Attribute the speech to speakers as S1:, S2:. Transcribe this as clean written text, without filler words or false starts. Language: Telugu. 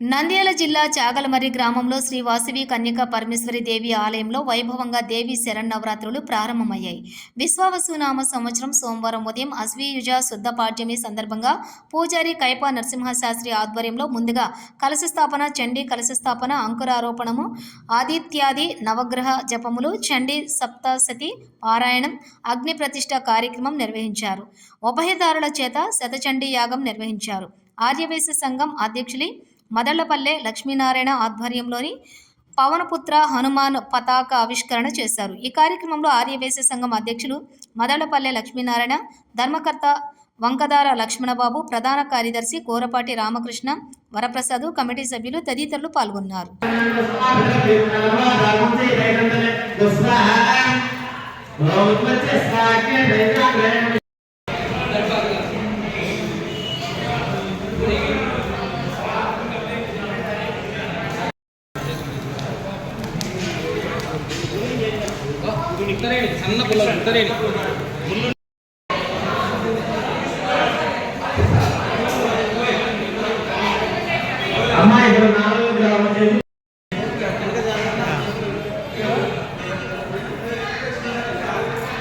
S1: నంద్యాల జిల్లా చాగలమర్రి గ్రామంలో శ్రీ వాసవి కన్యకా పరమేశ్వరి దేవి ఆలయంలో వైభవంగా దేవి శరన్నవరాత్రులు ప్రారంభమయ్యాయి. విశ్వావసునామ సంవత్సరం సోమవారం ఉదయం అశ్వయుజ శుద్ధ పాడ్యమి సందర్భంగా పూజారి కైపా నరసింహశాస్త్రి ఆధ్వర్యంలో ముందుగా కలశస్థాపన, చండీ కలశస్థాపన, అంకురారోపణము, ఆదిత్యాది నవగ్రహ జపములు, చండీ సప్తశతి పారాయణం, అగ్ని ప్రతిష్ఠ కార్యక్రమం నిర్వహించారు. ఉభయదారుల చేత శతచండీ యాగం నిర్వహించారు. ఆర్యవేశ సంఘం అధ్యక్షులు మదళ్లపల్లె లక్ష్మీనారాయణ ఆధ్వర్యంలోని పవనపుత్ర హనుమాన్ పతాక ఆవిష్కరణ చేశారు. ఈ కార్యక్రమంలో ఆర్యవేశ సంఘం అధ్యక్షులు మదళ్లపల్లె లక్ష్మీనారాయణ, ధర్మకర్త వంకదార లక్ష్మణబాబు, ప్రధాన కార్యదర్శి కోరపాటి రామకృష్ణ, వరప్రసాద్, కమిటీ సభ్యులు తదితరులు పాల్గొన్నారు.
S2: సన్న పుల్ల ఉత్తరేణి అమ్మాయి